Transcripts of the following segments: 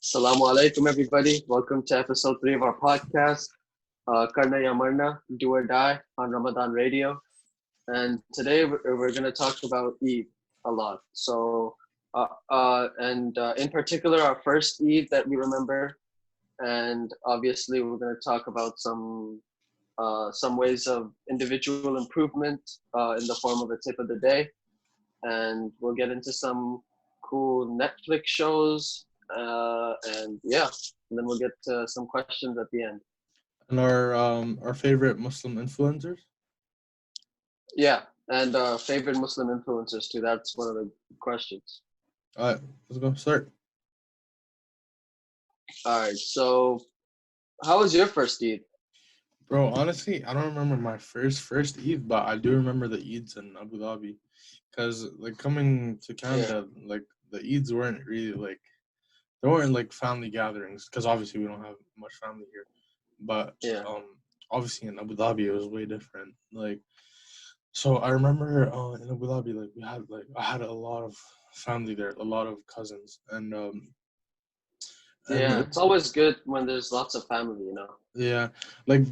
Assalamualikum, everybody. Welcome to Episode 3 of our podcast, Karna Marna, Do or Die on Ramadan Radio. And today we're going to talk about Eid a lot. In particular, our first Eid that we remember. And obviously, we're going to talk about some ways of individual improvement in the form of a tip of the day. And we'll get into some cool Netflix shows. And then we'll get to some questions at the end. And our favorite Muslim influencers. Yeah, and favorite Muslim influencers too. That's one of the questions. All right, let's go start. All right, so how was your first Eid? Bro, honestly, I don't remember my first Eid, but I do remember the Eids in Abu Dhabi, because like coming to Canada, like the Eids weren't really like. There weren't like family gatherings because obviously we don't have much family here, but obviously in Abu Dhabi it was way different. Like, so I remember in Abu Dhabi, like I had a lot of family there, a lot of cousins, and it's always good when there's lots of family, Yeah, like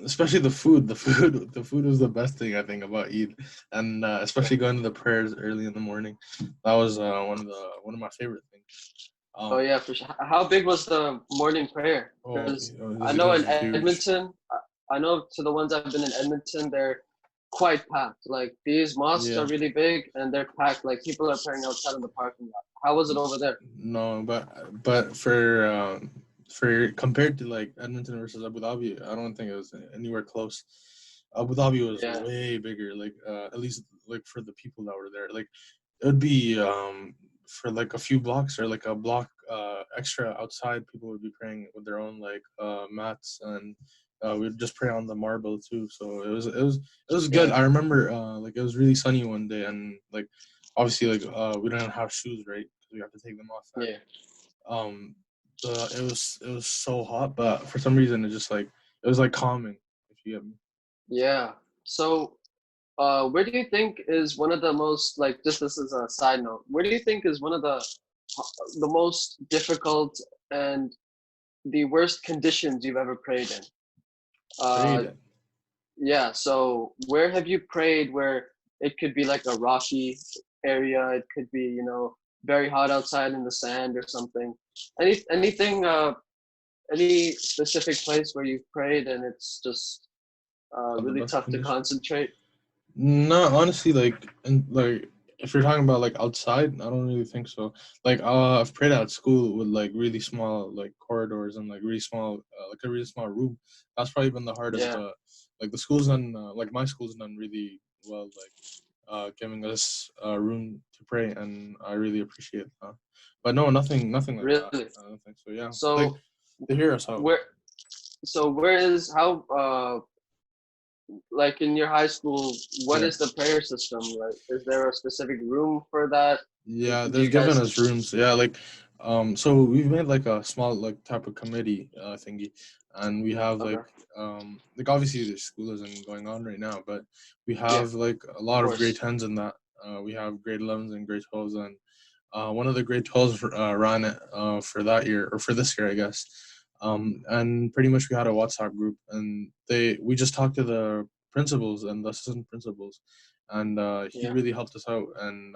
especially the food. The food was the best thing I think about Eid, and especially going to the prayers early in the morning. That was one of my favorite things. For sure. How big was the morning prayer? Because I know in Edmonton, I know to the ones I've been in Edmonton, they're quite packed. Like these mosques are really big and they're packed. Like people are praying outside in the parking lot. How was it over there? No, but for compared to like Edmonton versus Abu Dhabi, I don't think it was anywhere close. Abu Dhabi was way bigger. Like at least like for the people that were there, like it would be for like a few blocks or like a block extra outside, people would be praying with their own like mats, and we'd just pray on the marble too. So it was good. I remember like it was really sunny one day, and like obviously like we didn't have shoes, right? Because we have to take them off. It was so hot, but for some reason it was like calming, if you get me. Yeah. So where do you think is one of the most, like, this is a side note, where do you think is one of the most difficult and the worst conditions you've ever prayed in? Yeah, so where have you prayed where it could be like a rocky area, it could be, very hot outside in the sand or something. Anything, any specific place where you've prayed and it's just really tough to concentrate? No, honestly, like if you're talking about like outside, I don't really think so. Like I've prayed at school with like really small like corridors and like really small like a really small room. That's probably been the hardest. But like the school's done like my school's done really well, like giving us room to pray, and I really appreciate that. But no, nothing like really? that. I don't think so. Yeah. So like, to hear us out. Where is how like in your high school, what is the prayer system? Like, is there a specific room for that? Yeah, they've given us rooms. Yeah, like so we've made like a small like type of committee thingy, and we have like obviously the school isn't going on right now, but we have like a lot of grade 10s in that. We have grade 11s and grade 12s, and one of the grade 12s ran it for that year, or for this year, I guess. And pretty much we had a WhatsApp group, and we just talked to the principals and the assistant principals, and he really helped us out, and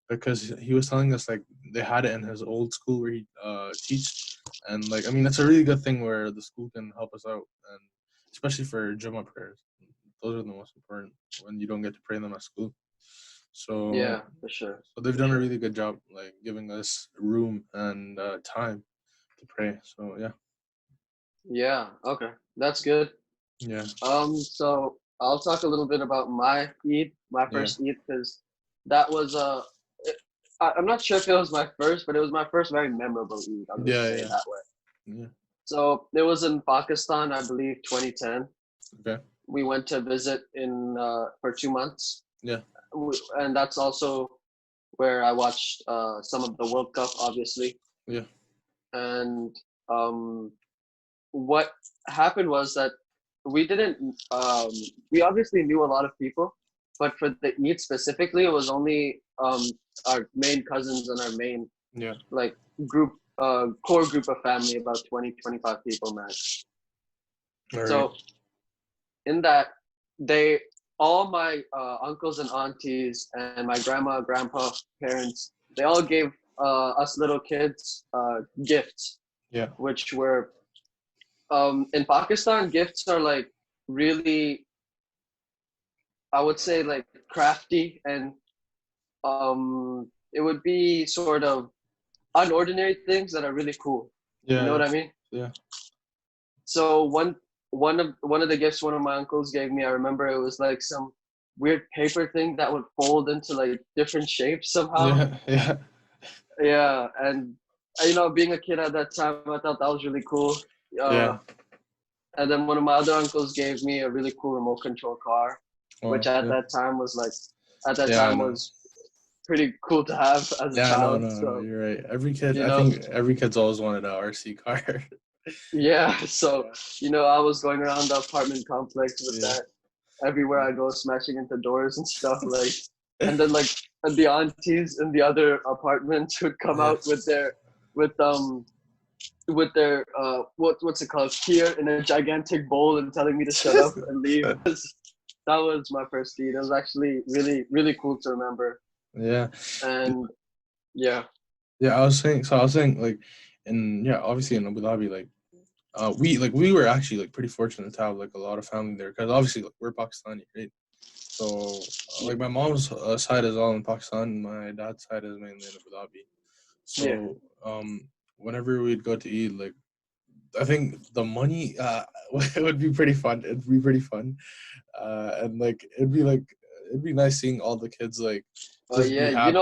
because he was telling us like they had it in his old school where he teach, and like I mean it's a really good thing where the school can help us out, and especially for Jummah prayers. Those are the most important when you don't get to pray them at school. So yeah, for sure. So they've done a really good job like giving us room and time to pray. So yeah. Yeah, okay. That's good. Yeah. So I'll talk a little bit about my Eid, my first Eid, because that was I'm not sure if it was my first, but it was my first very memorable Eid. I'll just say it that way. Yeah. So it was in Pakistan, I believe, 2010. Okay. We went to visit for 2 months. Yeah. And that's also where I watched some of the World Cup, obviously. Yeah. And what happened was that we didn't, we obviously knew a lot of people, but for the Eid specifically, it was only our main cousins and our main like group core group of family, about 20, 25 people max. All right. So in that, they all my uncles and aunties and my grandma, grandpa, parents, they all gave us little kids gifts. Yeah. Which were in Pakistan, gifts are like really, I would say, like crafty, and it would be sort of unordinary things that are really cool. You Yeah. know what Yeah. I mean? Yeah. So one of the gifts one of my uncles gave me, I remember it was like some weird paper thing that would fold into like different shapes somehow. Yeah. Yeah. Yeah, and being a kid at that time, I thought that was really cool. Uh, Yeah. and then one of my other uncles gave me a really cool remote control car, which Oh, at yeah. that time was like, at that Yeah. I time know. was pretty cool to have as a Yeah. No. child. No. No. So, You're right. Every kid. you I know, think every kid's always wanted a RC car. yeah. So, Yeah. I was going around the apartment complex with Yeah. that everywhere I go, smashing into doors and stuff like, and then like the aunties in the other apartments would come Yeah. out with um with their what's it called, here in a gigantic bowl and telling me to shut up and leave. That was my first deed. It was actually really, really cool to remember. Yeah. And yeah. Yeah. I was saying like, and yeah, obviously in Abu Dhabi, like, we were actually like pretty fortunate to have like a lot of family there because obviously like we're Pakistani, right? So like my mom's side is all in Pakistan, my dad's side is mainly in Abu Dhabi. Yeah. So whenever we'd go to eat, like I think the money it would be pretty fun. It'd be pretty fun, and like it'd be nice seeing all the kids like Oh just be yeah, happy.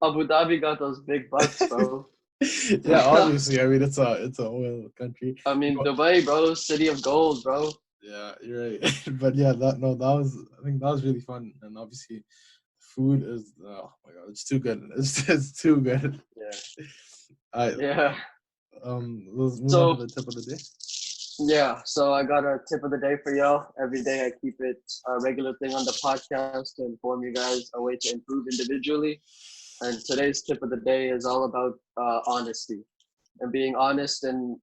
Abu Dhabi got those big bucks, bro. Yeah, obviously. I mean, it's a oil country. I mean, Dubai, bro, city of gold, bro. Yeah, you're right. But yeah, that was, I think that was really fun, and obviously, food is, oh my god, it's too good. It's too good. Yeah. I Yeah. let's move on to So the tip of the day. yeah, so I got a tip of the day for y'all. Every day I keep it a regular thing on the podcast to inform you guys a way to improve individually. And today's tip of the day is all about honesty and being honest in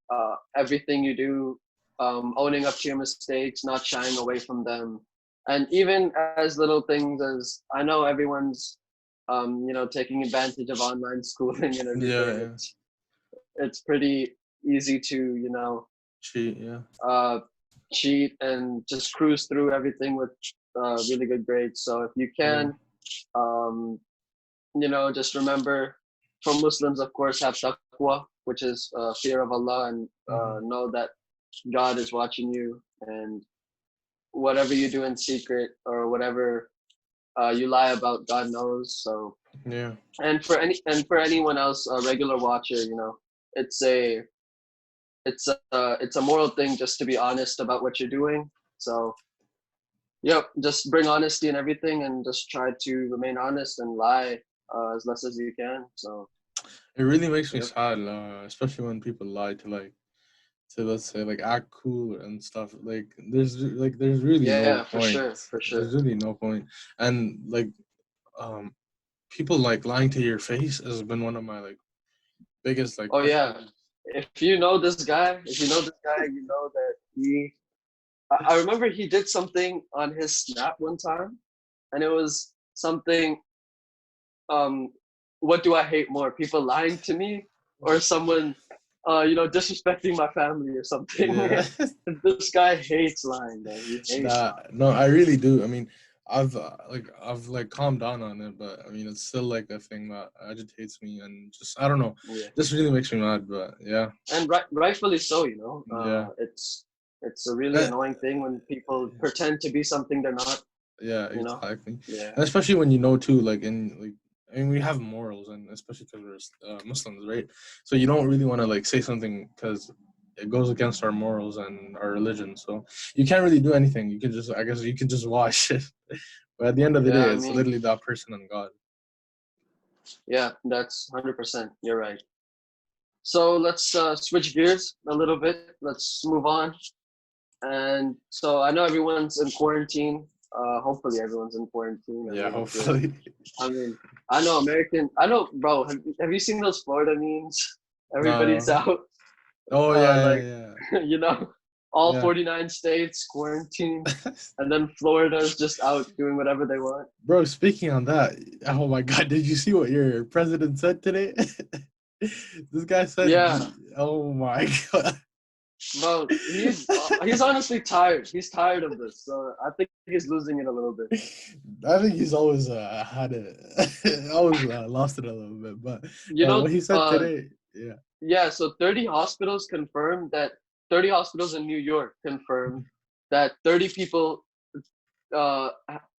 everything you do, owning up to your mistakes, not shying away from them. And even as little things as, I know everyone's, taking advantage of online schooling and Yeah, everything. yeah. It's pretty easy to, Cheat, yeah. uh, cheat and just cruise through everything with really good grades. So if you Yeah. can, um, just remember, for Muslims, of course, have taqwa, which is fear of Allah, and Mm-hmm. know that God is watching you, and whatever you do in secret or whatever you lie about, God knows. So, Yeah. and for anyone else, a regular watcher, it's a it's a moral thing just to be honest about what you're doing. So, yep, just bring honesty in everything, and just try to remain honest and lie as less as you can. So, It really makes me yep. sad, especially when people lie to, let's say, like, act cool and stuff. There's really no Yeah, for point. sure, for sure. There's really no point. And like um people like lying to your face has been one of my like biggest like Oh pet yeah, peeves. if you know this guy, you know that he. I remember he did something on his Snap one time, and it was something. Um, what do I hate more, people lying to me, or someone, disrespecting my family or something? Yeah. This guy hates lying, man. He hates Nah, lying. no, I really do. I mean, I've like calmed down on it, but I mean, it's still like a thing that agitates me, and just I don't know, Yeah, just really makes me mad. But yeah, and rightfully so. yeah, It's a really uh, annoying thing when people pretend to be something they're not. yeah, You know. exactly. Yeah. And especially when you know too, like in like, I mean, we have morals, and especially because we're Muslims, right? So you don't really want to like say something because it goes against our morals and our religion. So you can't really do anything. You can just, I guess, you can just watch it. But at the end of the day, Yeah, I it's mean, literally that person and God. yeah, that's 100%. You're right. So let's switch gears a little bit. Let's move on. And so I know everyone's in quarantine. Hopefully everyone's in quarantine. I Yeah, mean, if you're, hopefully. I mean, I know, bro. Have you seen those Florida memes? Everybody's No. out. Oh yeah, Like yeah, you know, all yeah. 49 states quarantine, Yeah. and then Florida's just out doing whatever they want. Bro, speaking on that, oh my God, did you see what your president said today? This guy said, Yeah, "Oh my God." well, he's honestly tired. He's tired of this, so I think he's losing it a little bit. I think he's always had it, always lost it a little bit. But You know, what he said today, yeah. yeah. So 30 hospitals confirmed that 30 hospitals in New York confirmed that 30 people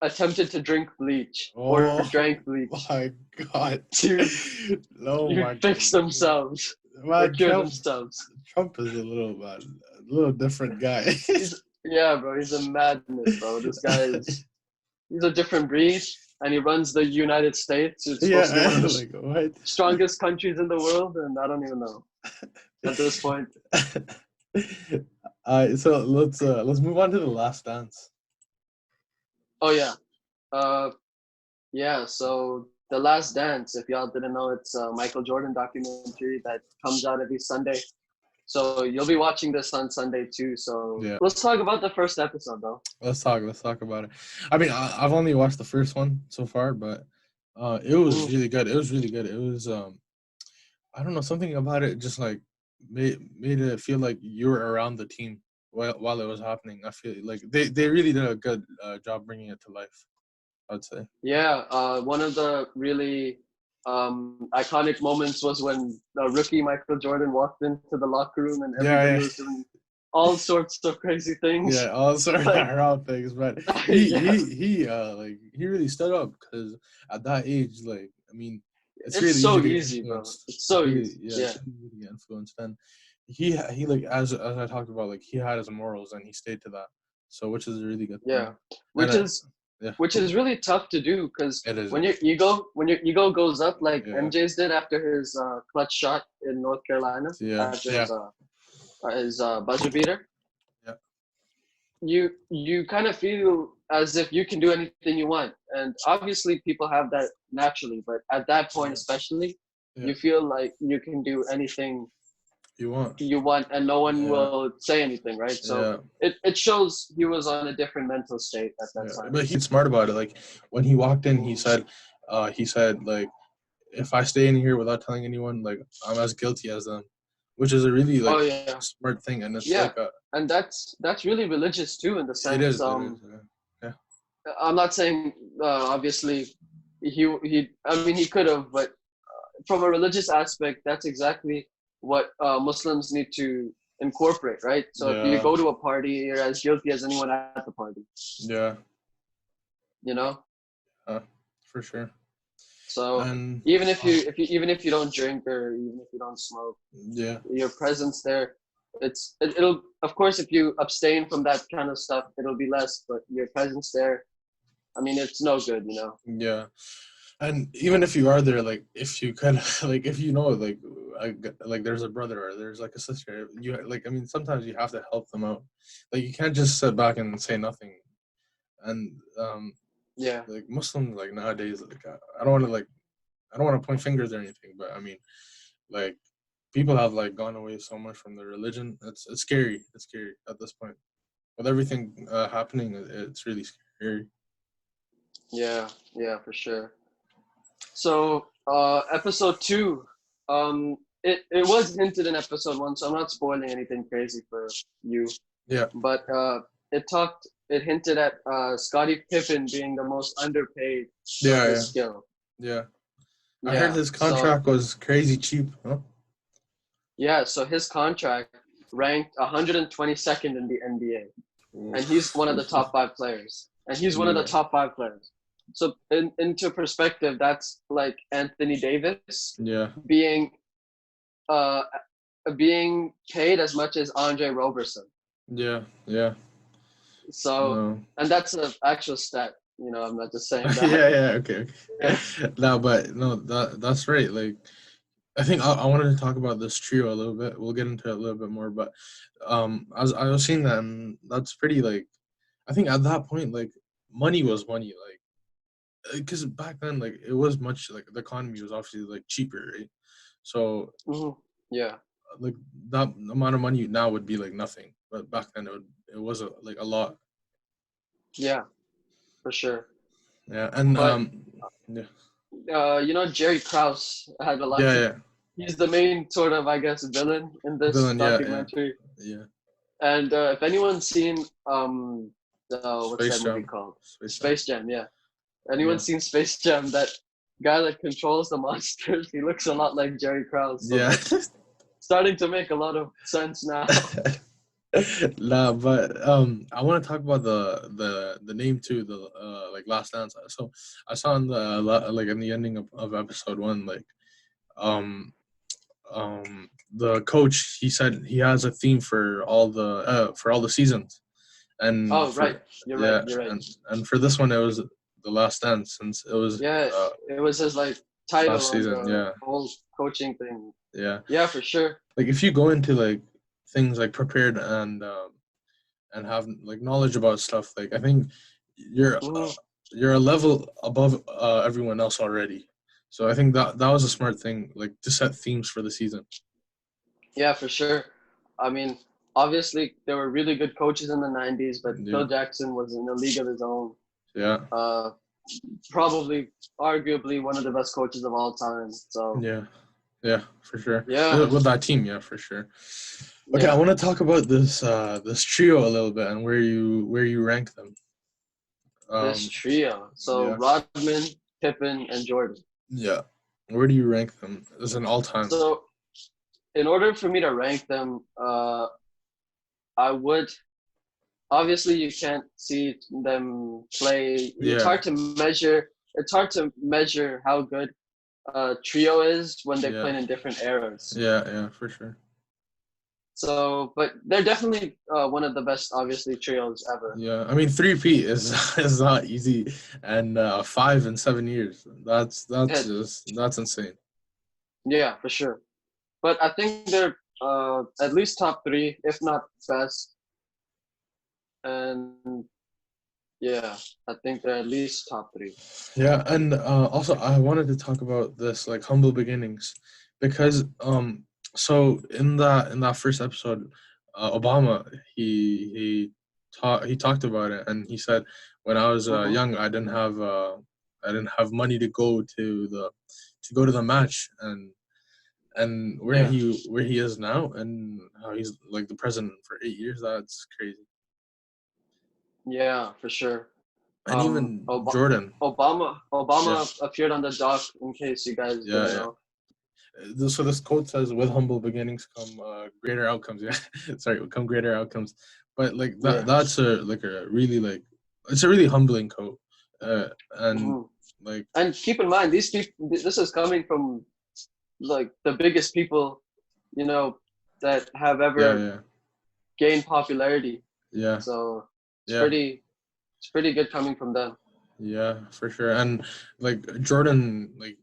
attempted to drink bleach or Oh drank bleach my God. to Oh my fix God. themselves or Man, cure Trump, themselves. Trump is a little man, a little different guy. Yeah, bro. He's a madness, bro. This guy is. He's a different breed, and he runs the United States. It's supposed to be Yeah, one of the like what? strongest countries in the world, and I don't even know at this point. So let's move on to the last dance. Oh yeah, uh, yeah. So the Last Dance, if y'all didn't know, it's a Michael Jordan documentary that comes out every Sunday. So you'll be watching this on Sunday too. So Yeah, let's talk about the first episode, though. let's talk about it. I mean, I've only watched the first one so far, but it was Mm, really good. It was really good. It was I don't know, something about it just like made it feel like you were around the team while it was happening. I feel like they really did a good job bringing it to life, I'd say. yeah, one of the really iconic moments was when the rookie Michael Jordan walked into the locker room and everybody Yeah, was doing all sorts of crazy things. yeah, all sorts of Like, around things, but yeah, he really stood up because at that age, like I mean, it's it's really easy so to get easy, bro. influenced. It's so easy. It's Yeah, really easy to get influenced, and he like as I talked about, like he had his morals and he stayed to that, so which is a really good yeah. thing. And Which is yeah, which is really tough to do because it is. when your ego goes up like Yeah, MJ's did after his clutch shot in North Carolina yeah, after yeah, his buzzer beater, yeah, you kind of feel as if you can do anything you want, and obviously people have that naturally, but at that point yeah, especially, yeah. you feel like you can do anything You want? you want and no one Yeah, will say anything, right? So yeah. it shows he was on a different mental state at that Yeah, time. but he's smart about it. Like when he walked in, Mm. he said like, if I stay in here without telling anyone, like I'm as guilty as them, which is a really Oh like yeah, smart thing, and it's yeah, like a, and that's really religious too in the sense. it is, yeah, I'm not saying obviously he I mean he could have, but from a religious aspect, that's exactly what Muslims need to incorporate, right? So if you yeah, go to a party, you're as guilty as anyone at the party, yeah, you know. uh, for sure. So And even if you don't drink or even if you don't smoke, yeah, your presence there, it'll of course if you abstain from that kind of stuff, it'll be less. But your presence there, I mean, it's no good, you know. yeah. And even if you are there, like if you could, like if you know, like there's a brother or there's like a sister, you like I mean sometimes you have to help them out. Like you can't just sit back and say nothing. And Yeah, like Muslims like nowadays, like I don't want to like I don't want to point fingers or anything, but I mean like people have like gone away so much from their religion. It's scary. It's scary at this point with everything happening. It's really scary. yeah, yeah, for sure. So, episode two, it was hinted in episode one, so I'm not spoiling anything crazy for you. Yeah, But it hinted at Scottie Pippen being the most underpaid for yeah, his yeah, skill. yeah. I heard Yeah. his So contract was crazy cheap. Huh? yeah, so his contract ranked 122nd in the NBA, and he's one of the top five players. And he's one of the Yeah, top five players. So into perspective, that's like Anthony Davis yeah, being uh, being paid as much as Andre Roberson. yeah, yeah. So, No. and that's an actual stat. You know, I'm not just saying that. Yeah, yeah, okay, Yeah. okay. No, but no, that's right. Like, I think I wanted to talk about this trio a little bit. We'll get into it a little bit more, but I was seeing that, and that's pretty like, I think at that point, like, money was money, like, because back then, like, it was much like the economy was obviously like cheaper, right? So Mhm. Yeah. Like that amount of money now would be like nothing, but back then it was like a lot. Yeah, for sure. Yeah, and But yeah, Jerry Krause had a lot yeah, to. yeah, He's the main sort of, I guess, villain in this villain, yeah, yeah, documentary. yeah. And if anyone's seen what's that Space movie Jam, called? Space Jam, Space Jam. Yeah. yeah, Anyone's seen Space Jam? That guy that controls the monsters. He looks a lot like Jerry Krause. So yeah. that's starting to make a lot of sense now. Nah, but I want to talk about the name too, the like Last Dance. So I saw in the like in the ending of episode 1, like um the coach, he said he has a theme for all the seasons, and Oh, right. for You're right. yeah, You're right. and for this one it was the Last Dance, since it was Yeah, uh it was his like title last on season. the Yeah, whole coaching thing. yeah. Yeah, for sure. Like if you go into like things like prepared and have like knowledge about stuff, like I think you're Hmm. you're a level above everyone else already. So I think that was a smart thing, like to set themes for the season. Yeah, for sure. I mean, obviously there were really good coaches in the '90s, but Yeah, Phil Jackson was in a league of his own. yeah, Uh, Probably, arguably one of the best coaches of all time. So yeah, yeah, for sure. yeah, With that team, yeah, for sure. Okay, I yeah, want to talk about this trio a little bit and where you rank them. this Um, trio. So yeah, Rodman, Pippen, and Jordan. yeah. Where do you rank them as an all time? So in order for me to rank them, I would obviously you can't see them play. It's Yeah, hard to measure. It's hard to measure how good a trio is when they yeah, play in different eras. yeah, yeah, for sure. So, but they're definitely one of the best, obviously, trios ever. Yeah, I mean 3P is is not easy, and 5 in 7 years. Yeah, That's insane. yeah, for sure. But I think they're at least top three, if not best. And yeah, I think they're at least top three. Yeah, and also I wanted to talk about this like humble beginnings, because so in that first episode, Obama, he talked about it, and he said, when I was Hmm. young, I didn't have money to go to the match, and Yeah, where he is now, and how he's like the president for 8 years. That's crazy. yeah, for sure. And even Ob- Jordan. Yeah, Obama appeared on the doc. In case you guys yeah, didn't yeah. know. So this quote says, "With humble beginnings come greater outcomes." Yeah, sorry, come greater outcomes. But like Yeah. that's a really like it's a really humbling quote, and Hmm. like And keep in mind, these people. This is coming from like the biggest people, you know, that have yeah, ever yeah, gained popularity. yeah, So it's yeah, pretty good coming from them. yeah, for sure. And like Jordan, like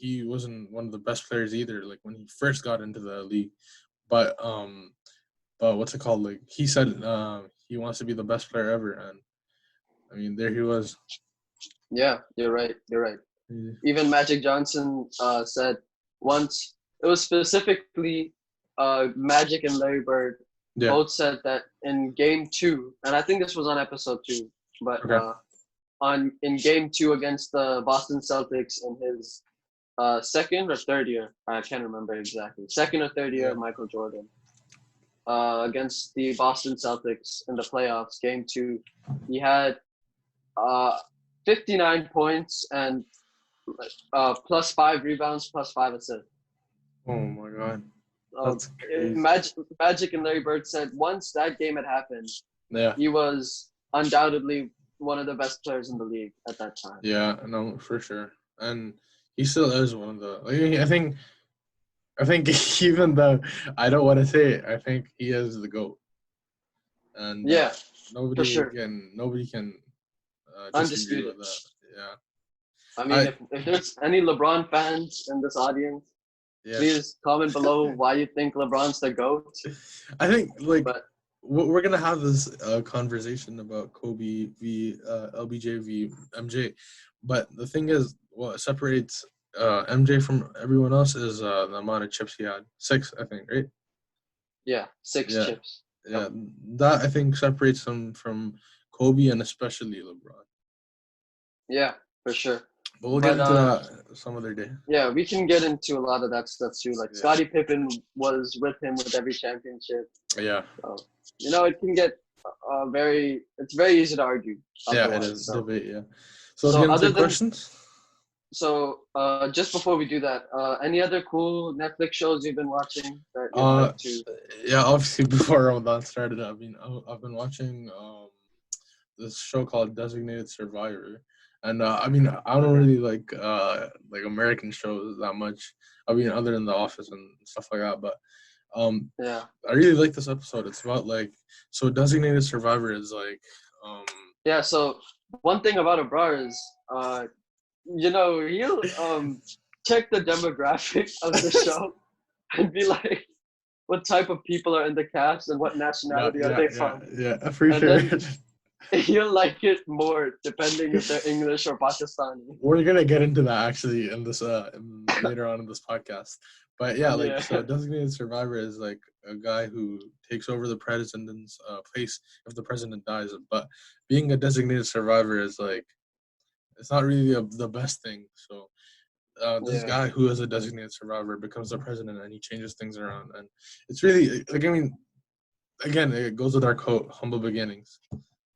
he wasn't one of the best players either. Like when he first got into the league, but what's it called? Like he said, he wants to be the best player ever, and I mean there he was. Yeah, you're right. You're right. Yeah, Even Magic Johnson said once, it was specifically Magic and Larry Bird yeah. both said that in game two, and I think this was on episode two, but Okay. on in game two against the Boston Celtics in his second or third year, I can't remember exactly, second or third year Yeah. of Michael Jordan, against the Boston Celtics in the playoffs, game two, he had uh, 59 points and plus 5 rebounds, plus 5 assists. Oh my god. Uh, That's crazy. Magic and Larry Bird said once that game had happened, Yeah. he was undoubtedly one of the best players in the league at that time. Yeah, no, for sure. And he still is one of the like, I think even though I don't want to say it, I think he is the GOAT. And Yeah, for sure. nobody can disagree Undisputed. with that. Yeah. I mean, I if there's any LeBron fans in this audience, yeah. please comment below why you think LeBron's the GOAT. I think like But we're gonna have this conversation about Kobe v LBJ v MJ, but the thing is, what separates MJ from everyone else is the amount of chips he had. 6, I think, right? Yeah, 6 Yeah, chips. yeah. Yep. That I think separates him from Kobe and especially LeBron. Yeah, for sure. But we'll get But into that some other day. yeah, we can get into a lot of that stuff too. Like Yeah. Scottie Pippen was with him with every championship. Yeah. So, it can get it's very easy to argue Yeah, it otherwise. is So, debate. Yeah. So let's so get into other the than questions. just before we do that, any other cool Netflix shows you've been watching that you'd Uh, like to? yeah. Obviously, before Ramadan started, I've been watching this show called Designated Survivor, and I don't Okay. really like American shows that much. I mean, other than The Office and stuff like that, but um, Yeah. I really like this episode. It's about Designated Survivor is um Yeah. So one thing about Abrar is, he'll check the demographic of the show and be like, what type of people are in the cast and what no, nationality are yeah, they yeah, from, yeah, for and sure. then you'll like it more depending if they're English or Pakistani. We're gonna get into that actually in this later on in this podcast. But yeah, Yeah. so a designated survivor is like a guy who takes over the president's place if the president dies. But being a designated survivor is like it's not really the best thing. So this Yeah. guy who is a designated survivor becomes the president and he changes things around. And it's really like, I mean, again, it goes with our quote, humble beginnings.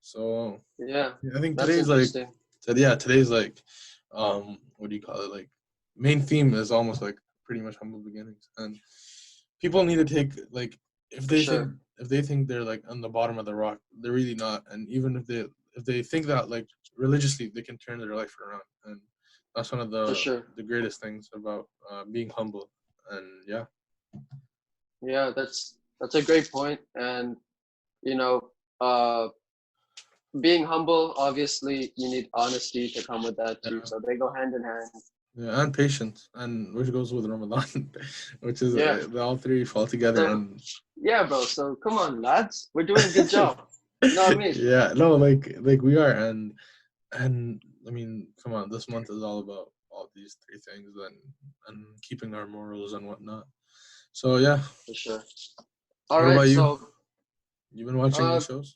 So Yeah. I think That's interesting. today's what do you call it? Like main theme is almost like pretty much humble beginnings. And people need to take like if For they think sure. they're like on the bottom of the rock, they're really not. And even if they think that like religiously they can turn their life around. And that's one of For sure. the greatest things about being humble. And yeah. Yeah, that's a great point. And you know, uh, being humble, obviously, you need honesty to come with that too. Yeah. So they go hand in hand. Yeah, and patience, and which goes with Ramadan, which is Yeah. all three fall together. So And yeah, bro. So come on, lads, we're doing a good job. You know what I mean? yeah, no, like we are, and I mean, come on, this month is all about all these three things, and keeping our morals and whatnot. So yeah, For sure. All what about right. you? So, You been watching any uh, shows?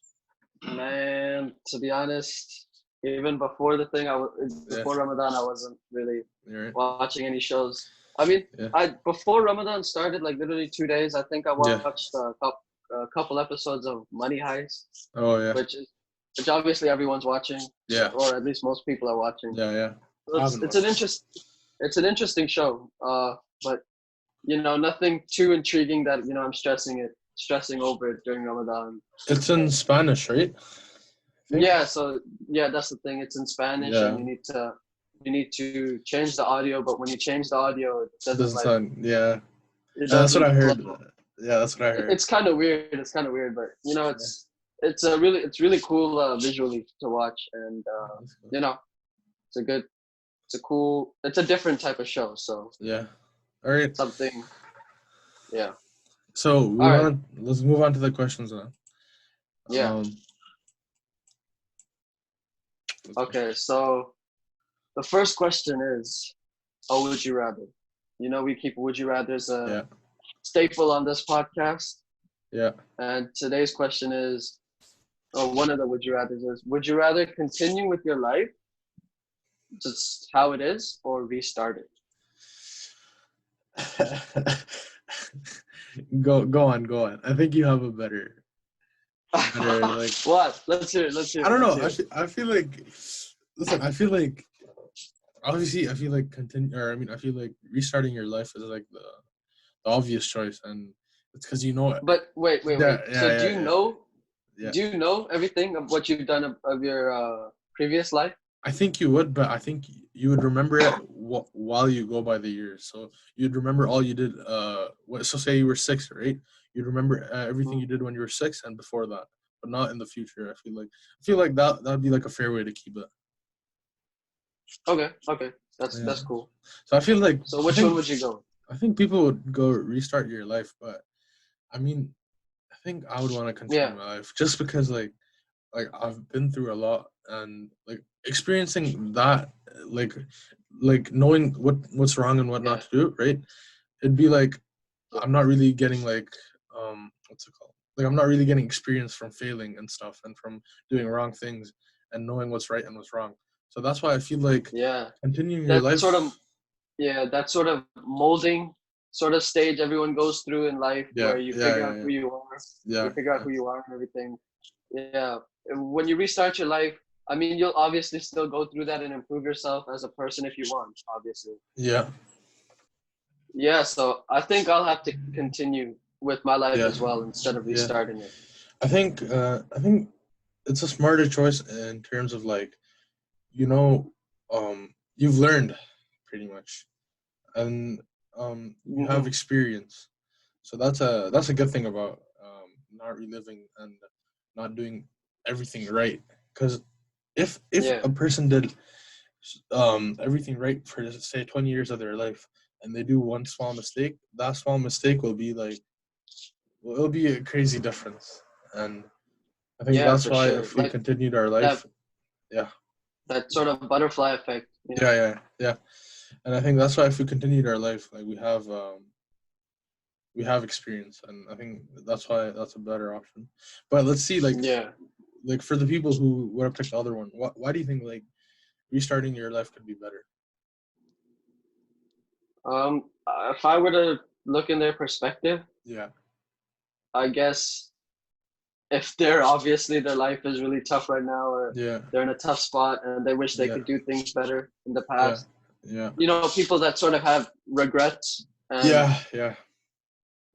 man, to be honest, even before the thing, Yeah, before Ramadan, I wasn't really you're right. watching any shows. I mean, Yeah, I before Ramadan started, like literally 2 days, I think I yeah. watched a couple episodes of Money Heist, Oh yeah, which is which obviously everyone's watching, yeah, or at least most people are watching. yeah, yeah. So I it's haven't it's an watched it. interest it's an interesting show. But nothing too intriguing that I'm stressing over it during Ramadan. It's in Spanish, right? I think. Yeah, so yeah, that's the thing. It's in Spanish, and Yeah, you need to change the audio. But when you change the audio, it it doesn't doesn't like sound. Yeah, it that's what doesn't I flow. heard. Yeah, that's what I heard. It's kind of weird. It's kind of weird, but Yeah, it's really cool visually to watch, and that's cool. it's a good, it's a different type of show. So Yeah. All right. something, yeah. So All right, let's move on to the questions now. yeah. Um, Okay, so the first question is, would you rather? We keep would you rather's a yeah, staple on this podcast. yeah. And today's question is, one of the would you rather's is, would you rather continue with your life just how it is or restart it? Go on. I think you have a better like. What? Let's hear it. Let's hear I it. don't Let's know. hear it. I feel like. Listen, I feel like obviously I feel like continue or I mean I feel like restarting your life is like the obvious choice, and it's because you know it. But wait, wait, Yeah, wait. So yeah, yeah, yeah, yeah. do you know everything of what you've done of your previous life? I think you would, but I think you would remember it while you go by the years. So you'd remember all you did. So say you were 6, right? You'd remember everything you did when you were 6 and before that, but not in the future. I feel like that'd be like a fair way to keep it. Okay, okay. Yeah. That's cool. So I feel like So which one would you go? I think people would go restart your life, but I mean, I think I would want to continue Yeah. my life just because like I've been through a lot and like experiencing that like like knowing what's wrong and what not to do, right? It'd be like I'm not really getting like what's it called? Like I'm not really getting experience from failing and stuff and from doing wrong things and knowing what's right and what's wrong. So that's why I feel like Yeah. continuing your That sort life. of that sort of molding sort of stage everyone goes through in life Yeah, where you yeah, figure yeah, out yeah, who you are. yeah, You figure out yeah, who you are and everything. Yeah. When you restart your life, I mean, you'll obviously still go through that and improve yourself as a person if you want, obviously. yeah, Yeah, so I think I'll have to continue with my life yeah, as well instead of yeah. restarting it. I think it's a smarter choice in terms of like, you know, you've learned pretty much, and you have Hmm. experience. So that's a good thing about not reliving and not doing everything right. Because if Yeah. a person did everything right for say 20 years of their life and they do one small mistake, that small mistake will be like, well, it'll be a crazy difference. And I think Yeah, that's for why sure. if we Like continued our that life, yeah, that sort of butterfly effect, yeah, yeah, yeah. And I think that's why if we continued our life, like we have experience, and I think that's why that's a better option. But let's see, Yeah. like for the people who would have picked the other one, why do you think like restarting your life could be better? If I were to look in their perspective, Yeah, I guess if they're obviously their life is really tough right now or yeah, they're in a tough spot and they wish they yeah, could do things better in the yeah, past, yeah, people that sort of have regrets and yeah, yeah,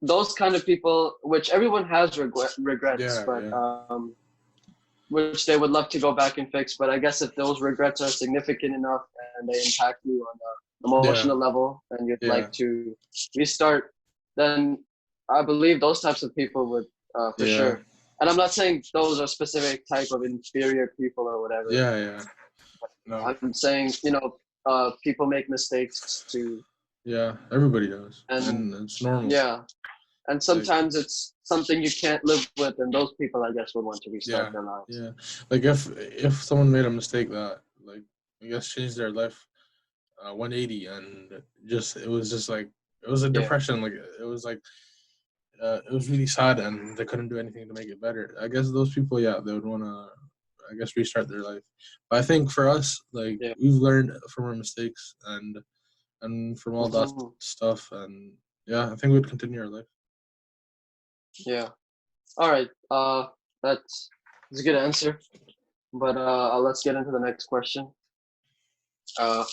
those kind of people, which everyone has regrets, yeah, but yeah, which they would love to go back and fix. But I guess if those regrets are significant enough and they impact you on an yeah, emotional level and you'd yeah, like to restart, then I believe those types of people would for yeah, sure. And I'm not saying those are specific type of inferior people or whatever. yeah, yeah. No, I'm saying, people make mistakes too. yeah, everybody does, And and it's normal. yeah, and Like, sometimes it's something you can't live with, and those people, I guess, would want to restart yeah, their lives. yeah. Like if someone made a mistake that like I guess changed their life 180 and just it was just like it was a Yeah, depression, like it was like it was really sad and they couldn't do anything to make it better. I guess those people, yeah, they would want to I guess restart their life. But I think for us, like yeah. we've learned from our mistakes and from all that Hmm. stuff, and yeah, I think we'd continue our life. Yeah. All right. That's a good answer. But let's get into the next question. Uh,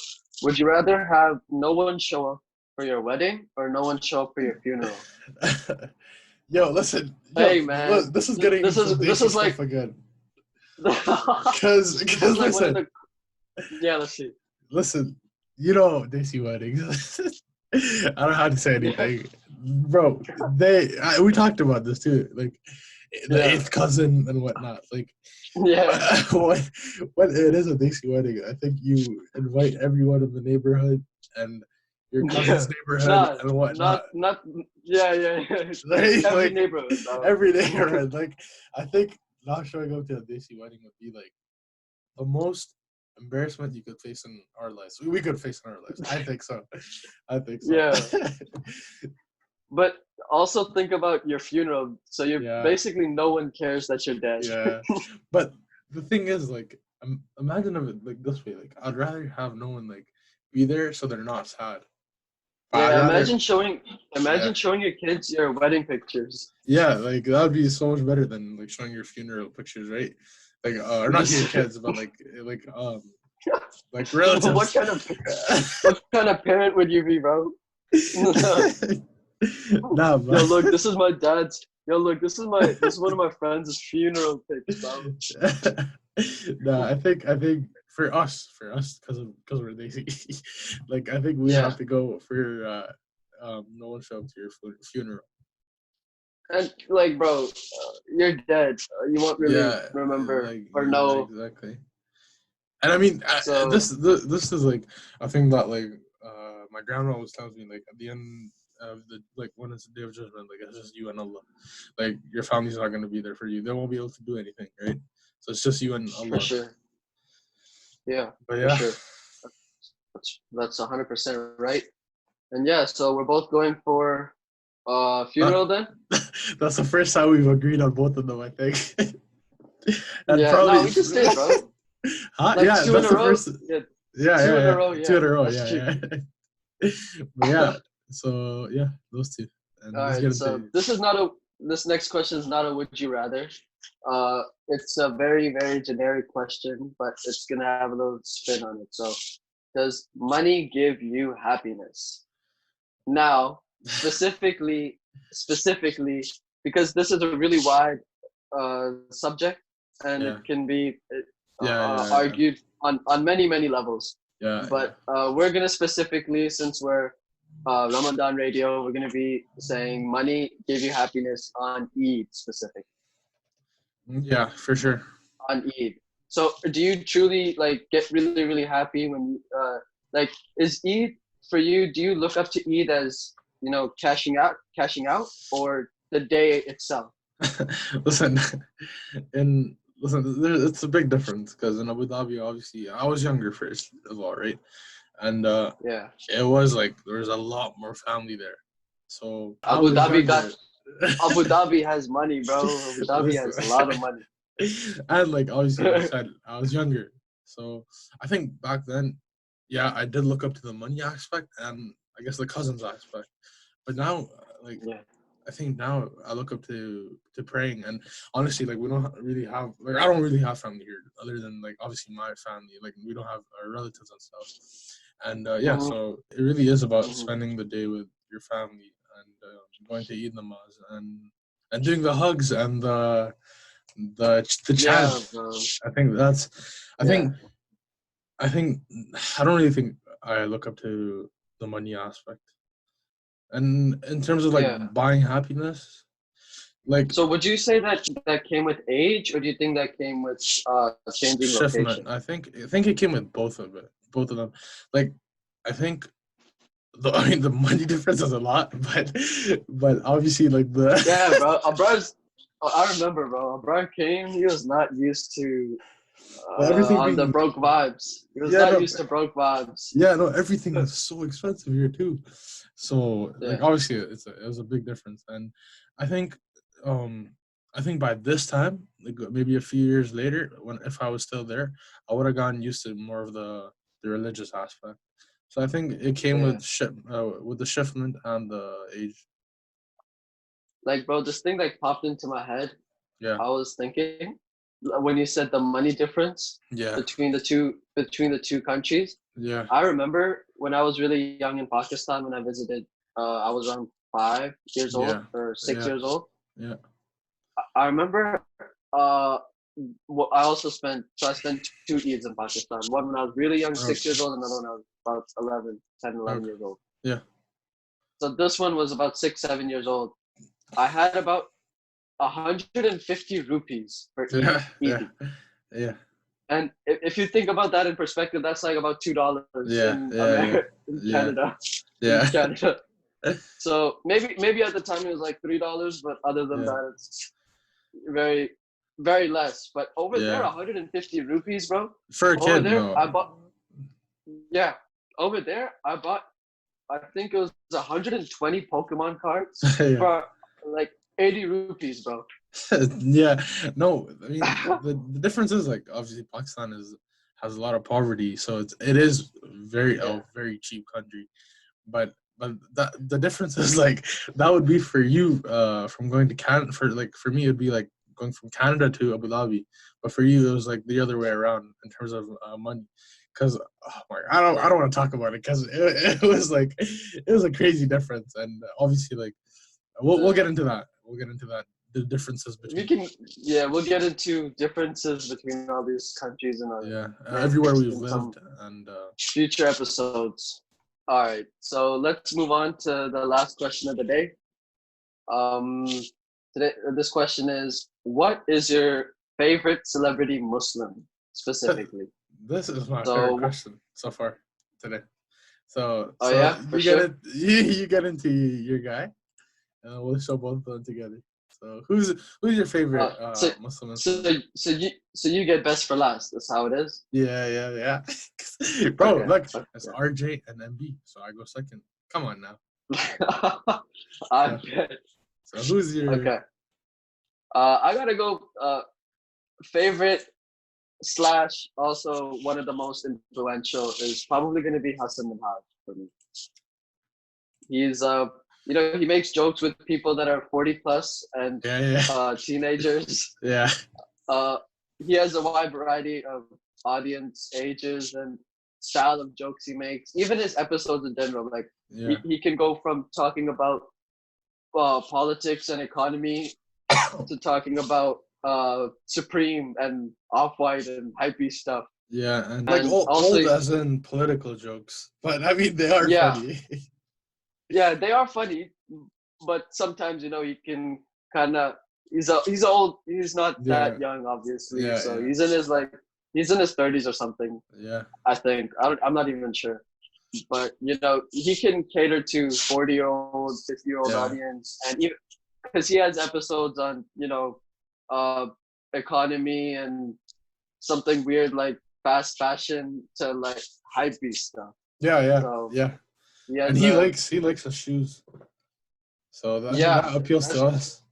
would you rather have no one show up for your wedding or no one show up for your funeral? Yo, listen, yo, Hey, man, this is getting into some this dicey is stuff like again. this Cause is like one of listen, the yeah. Let's see. listen, you know, Daisy weddings. I don't know how to say Yeah, anything, bro. We talked about this too, like the yeah, eighth cousin and whatnot. Like, yeah, what, what it is a Daisy wedding? I think you invite everyone in the neighborhood and your yeah. cousin's neighborhood Nah, and whatnot. not. Yeah, yeah, yeah. Every Like neighborhood, bro. every neighborhood. Like, I think not showing up to a Daisy wedding would be like the most embarrassment you could face in our lives. We could face in our lives. I think so. I think so. Yeah, but also think about your funeral. So you Yeah, basically no one cares that you're dead. yeah. But the thing is, like, imagine if it like this way. Like, I'd rather have no one like be there so they're not sad. But I'd Yeah, rather, yeah, imagine showing your kids your wedding pictures. yeah. Like that would be so much better than like showing your funeral pictures, right? Like, or not to your kids, but like what relatives. kind of what kind of parent would you be, bro? Nah, Yo, man. look, this is my dad's. Yo, look, this is one of my friends' funeral pics, bro. Nah, I think for us, because we're lazy. Like I think we have Yeah, to go for no one show up to your funeral. and like, bro, you're dead. You won't really Yeah, remember like or yeah, know. exactly. And I mean, So this is like a thing that like my grandma always tells me, like at the end of the like when it's the day of judgment, like it's just you and Allah. Like your family's not gonna be there for you. They won't be able to do anything, right? So it's just you and for Allah. sure, yeah, But for yeah, sure. That's 100% right. And yeah, so we're both going for Uh, funeral then. that's the first time we've agreed on both of them, I think. And Yeah, no, probably, we just did, bro. huh? Like Yeah, two in that's a the row. first. Yeah, Yeah, two yeah, in a yeah. row. Two Yeah, in a row. that's Yeah, true. yeah. But yeah, so yeah, those two. And All let's right, get so into. this next question is not a would you rather. It's a very, very generic question, but it's gonna have a little spin on it. So, does money give you happiness? Now, specifically, because this is a really wide subject, and it Yeah, can be yeah, yeah, argued on many, many levels. yeah, yeah. But we're gonna specifically, since we're Ramadan radio, we're gonna be saying money give you happiness on Eid specific Yeah, for sure. on Eid. So do you truly like get really really happy when like is Eid for you? Do you look up to Eid as cashing out, or the day itself? Listen, it's a big difference because in Abu Dhabi, obviously, I was younger first as well, right? And Yeah, it was like there was a lot more family there, so I Abu was Dhabi got younger. Abu Dhabi has money, bro. Abu Dhabi has a lot of Listen, money. and like obviously, like I said, I was younger, so I think back then, yeah, I did look up to the money aspect and I guess the cousins aspect, but now, like Yeah. I think now I look up to praying, and honestly, like we don't really have like I don't really have family here other than like obviously my family. Like we don't have our relatives and stuff, and yeah, Hmm. so it really is about Hmm. spending the day with your family and going to Eid namaz and doing the hugs and the chant. Yeah, bro. I think that's I Yeah. think I think I don't really think I look up to the money aspect, and in terms of like Yeah. buying happiness, like So would you say that that came with age, or do you think that came with changing shipment. location? I think it came with both of them. Like I think I mean the money difference is a lot, but obviously like the Yeah, bro. I remember, bro. Abrar came. He was not used to everything on the being broke vibes. He was yeah not no used to broke vibes. yeah no everything was so expensive here too. So like Yeah. obviously it was a big difference, and I think um I think by this time like maybe a few years later when if I was still there I would have gotten used to more of the religious aspect. So I think it came Yeah. with the shipment and the age. Like, bro, this thing like popped into my head. Yeah, I was thinking when you said the money difference yeah, between the two countries. yeah, I remember when I was really young in Pakistan when I visited. I was around 5 years old yeah, or six yeah, years old. yeah. I remember. Uh, I also I spent two Eids in Pakistan. One when I was really young, Okay, 6 years old, another when I was about 11 okay, years old. yeah, So this one was about 7 years old. I had about 150 rupees for yeah, yeah, Eid. yeah, And if you think about that in perspective, that's like about $2 yeah, in yeah, yeah, America, in yeah, Canada, in yeah, Canada. So maybe at the time it was like $3, but other than yeah, that, it's very very less. But over there, yeah. 150 rupees, bro. For a Over kid, there, no. I bought. Yeah, over there, I bought. I think it was 120 Pokemon cards Yeah. for like 80 rupees, bro. Yeah, no, I mean the difference is like obviously Pakistan has a lot of poverty, so it is very Yeah, a very cheap country. But the difference is like that would be for you from going to Canada for me it'd be like going from Canada to Abu Dhabi, but for you it was like the other way around in terms of money. Because oh my, I yeah. don't want to talk about it because it was like it was a crazy difference, and obviously like we'll get The into that. We'll get into that. The differences we between can yeah we'll get into differences between all these countries in yeah everywhere maybe we've in some lived and future episodes. All right, so let's move on to the last question of the day. Um, today, this question is: what is your favorite celebrity Muslim specifically? this is my favorite So, question so far today. So oh so yeah, for sure. you get into your guy, and we'll show both of them together. So who's your favorite So Muslim so influencer? so you get best for last. That's how it is. Yeah. Bro, Okay. look, it's Okay. RJ and MB, so I go second. Come on now. I So, bet. so who's your Okay. I gotta go. Favorite slash also one of the most influential is probably gonna be Hassan Minhaj for me. He's he makes jokes with people that are 40 plus and yeah teenagers. yeah Uh, he has a wide variety of audience ages and style of jokes he makes. Even his episodes in general, like yeah he can go from talking about politics and economy to talking about Supreme and Off White and hypey stuff. yeah, and like And also, old as in political jokes, but I mean they are yeah, funny. yeah, they are funny, but sometimes he can kind of he's old. He's not Yeah that young, obviously. yeah So yeah he's in his 30s or something. yeah I think I'm not even sure, but he can cater to 40-year-old, 50-year-old yeah audience, and even because he has episodes on uh, economy and something weird like fast fashion to like hype stuff. yeah So yeah. he And has he likes his shoes, so yeah, that appeals to that's us.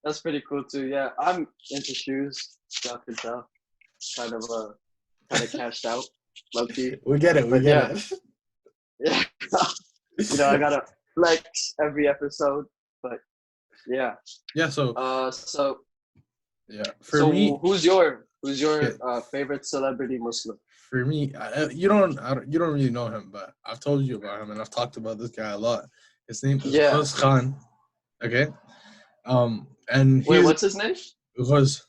that's pretty cool too. Yeah, I'm into shoes. Y'all can tell. Kind of cashed out, low key. We get it. We But get yeah, it. yeah. I gotta flex every episode. But yeah. Yeah. So Uh, so yeah, for so me, who's your okay, favorite celebrity Muslim? for me, you don't really know him, but I've told you about him, and I've talked about this guy a lot. His name is Yeah. Ghaz Khan. Okay. And Wait, he's what's his name? Ghaz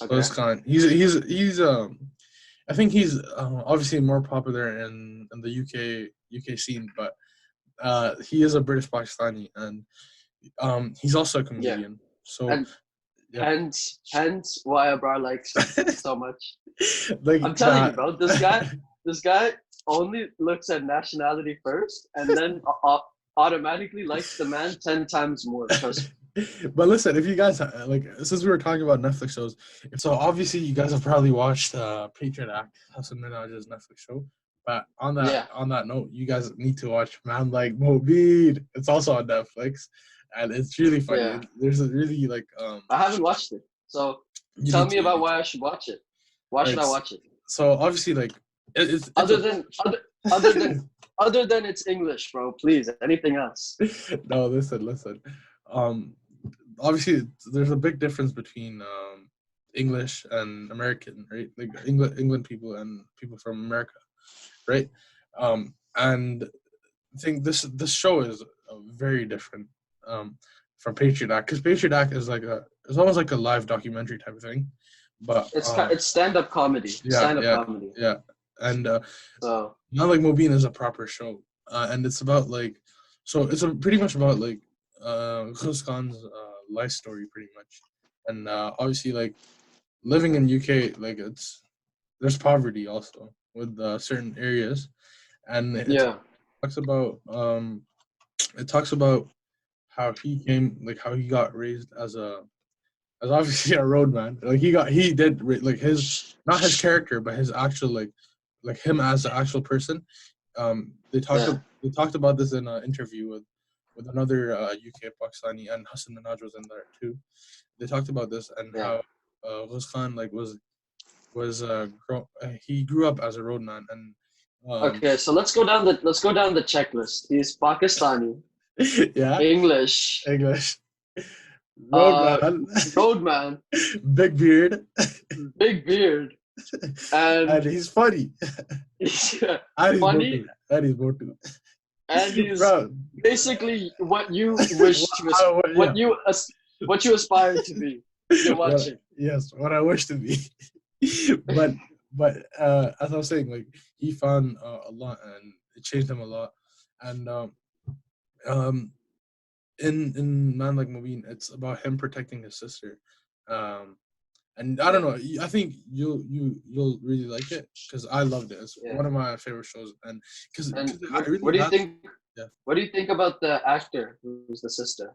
Okay. Khan. He's I think he's obviously more popular in the UK scene, but he is a British Pakistani, and he's also a Yeah. comedian. So And yeah, hence why Abrar likes him so much. I'm like telling you, bro. This guy only looks at nationality first, and then automatically likes the man 10 times more. Trust But listen, if you guys like, since we were talking about Netflix shows, so obviously you guys have probably watched Patriot Act, Hassan Minhaj's Netflix show. But me. Yeah. on that note, you guys need to watch Man Like Mobeed. It's also on Netflix, and it's really funny. Yeah. There's a really like I haven't watched it, so you tell need me to you about need to. why I should watch it. Why should Right. I watch it? So obviously like it's Other a than other than other than it's English, bro. Please, anything else? no, listen. Um, obviously, there's a big difference between English and American, right? Like England people and people from America, right? And I think this show is very different from Patriot Act, because Patriot Act is it's almost like a live documentary type of thing, but It's stand-up comedy. yeah, Stand-up yeah, comedy. yeah, and So Not Like Mobeen is a proper show, and it's about like, so it's pretty much about like Khus Khan's life story, pretty much, and obviously like living in UK, like there's poverty also with certain areas, and yeah, talks about it talks about how he came, like how he got raised as obviously a roadman. Like he did like his, not his character, but his actual like him as an actual person. yeah, They talked about this in an interview with another UK Pakistani, and Hassan Minhaj was in there too. They talked about this and yeah. how Ghuz Khan like he grew up as a roadman, and Okay, so let's go down the checklist. He's Pakistani, yeah, English, English uh, roadman, roadman, big beard, big beard, and and he's funny, he's and he's funny, motu, and he's motu, and he's bro. basically what you wish to Yeah, what you aspire to be. You're watching. yes, what I wish to be. but as I was saying, like he found a lot, and it changed him a lot. And um, in Man Like Movie, it's about him protecting his sister. Um, and I don't Yeah, know. I think you'll really like it, because I loved it. It's yeah. one of my favorite shows, and because And I what really do you had think? yeah. What do you think about the actor who's the sister?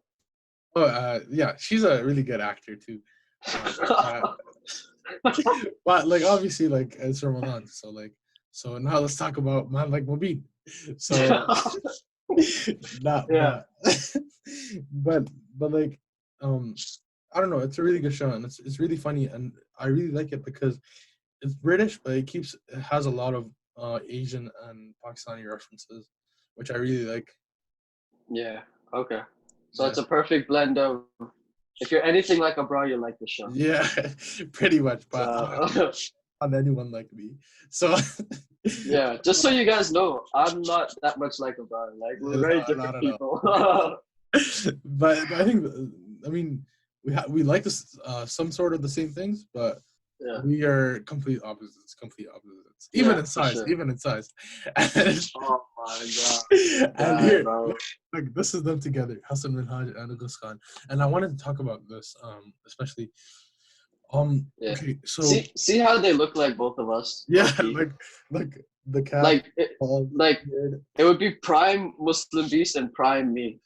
Oh, yeah, she's a really good actor too. Uh, but like obviously, like it's Ramadan, so now let's talk about man like Mobeen. So not Yeah, but but like um I don't know, it's a really good show and it's really funny and I really like it because it's British, but it has a lot of Asian and Pakistani references, which I really like. yeah. Okay. So Yeah. it's a perfect blend of. If you're anything like a bro, you like the show. Yeah, pretty much, but So on anyone like me. So yeah, just so you guys know, I'm not that much like a bro. Like we're no, very not different at all. people. But I think I mean we like this some sort of the same things, but Yeah, we are complete opposites. Complete opposites, even yeah, in for size. sure. Even in size. Oh my god. And Yeah, here, bro. look, this is them together, Hassan Minhaj and Agus Khan. And I wanted to talk about this, especially. Yeah. Okay, so See how they look like both of us, yeah, low key. like the cap, Like it, bald like beard. it would be prime Muslim Beast and prime me.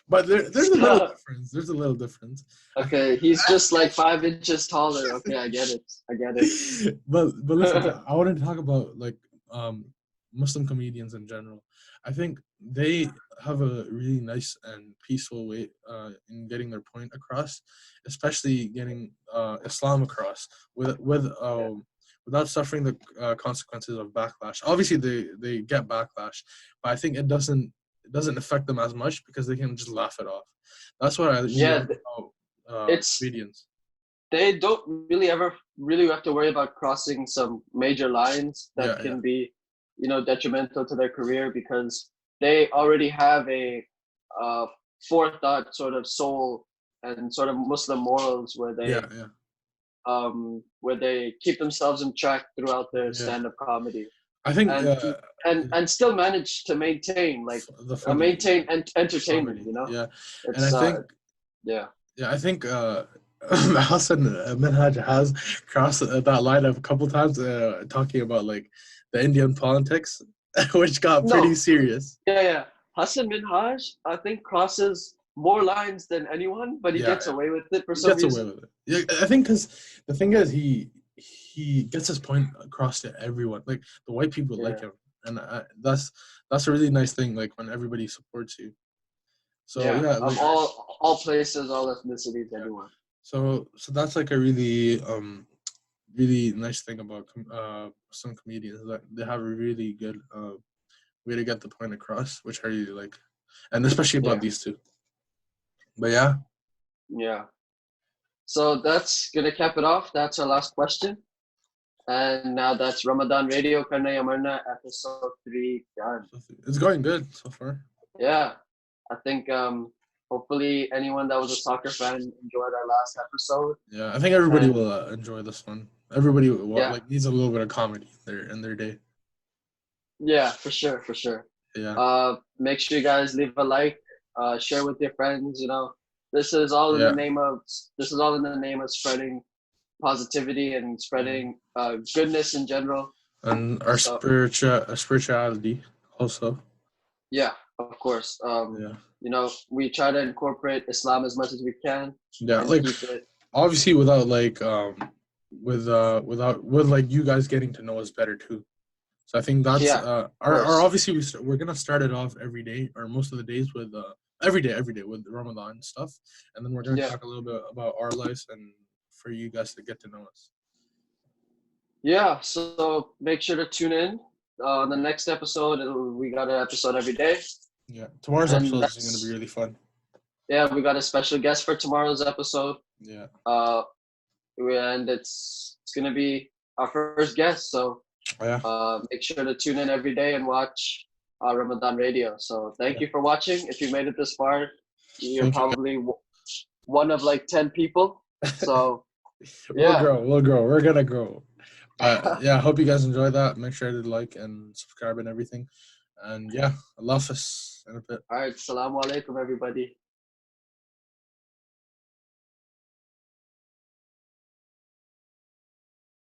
But there's a little difference. There's a little difference. I think, Okay, he's just like 5 inches taller. Okay, I get it. I get it. but listen, I wanted to talk about like um Muslim comedians in general. I think they have a really nice and peaceful way in getting their point across, especially getting Islam across Yeah. without suffering the consequences of backlash. Obviously, they get backlash, but I think it doesn't affect them as much because they can just laugh it off. That's what I really Yeah, like about it's comedians. they don't really ever really have to worry about crossing some major lines that Yeah, yeah, can be, detrimental to their career because they already have a uh, forethought sort of soul and sort of Muslim morals yeah, yeah, where they keep themselves in track throughout their yeah. stand-up comedy I think and and still manage to maintain like the funny maintain entertainment. comedy. Yeah, and It's I think yeah. Hassan Minhaj has crossed that line a couple times, talking about like the Indian politics, which got pretty No, serious. yeah. Hassan Minhaj, I think, crosses more lines than anyone, but he Yeah, gets yeah, away with it for he some gets away reason. with it. Yeah, I think because the thing is, he gets his point across to everyone. Like the white people like Yeah, him, and that's a really nice thing. Like when everybody supports you. So yeah. yeah, Of like all places, all ethnicities, yeah. everyone. So that's like a really nice thing about some comedians that they have a really good way to get the point across, which I really like, and especially about Yeah, these two. But yeah, yeah. So that's gonna cap it off. That's our last question. And now that's Ramadan Radio, Karna Marna, episode 3 done. it's going good so far. Yeah, I think hopefully anyone that was a soccer fan enjoyed our last episode. Yeah, I think everybody And will enjoy this one. Everybody yeah, like needs a little bit of comedy in their day. yeah, for sure, for sure. Yeah, Make sure you guys leave a like, share with your friends. This is all in the yeah, name of spreading positivity and yeah. spreading goodness in general. And our So spirituality also. yeah, of course. Yeah, We try to incorporate Islam as much as we can yeah. and Like keep it. obviously without like with like you guys getting to know us better too. So I think that's Yeah, of our course. obviously we're gonna start it off every day or most of the days with every day with Ramadan stuff, and then we're gonna Yeah, talk a little bit about our lives and for you guys to get to know us. yeah. So make sure to tune in. On the next episode, we got an episode every day, Yeah, tomorrow's and episode is gonna be that's really fun. yeah. We got a special guest for tomorrow's episode. Yeah, Uh, and it's gonna be our first guest. So oh, yeah, make sure to tune in every day and watch Ramadan Radio. So thank yeah. you for watching. If you made it this far, you're Thank you. probably one of like 10 people. So We'll yeah. grow. We'll grow. We're gonna grow. But yeah, I hope you guys enjoy that. Make sure to like and subscribe and everything. And yeah, Allah Hafiz in a bit. All right. Assalamualaikum, everybody.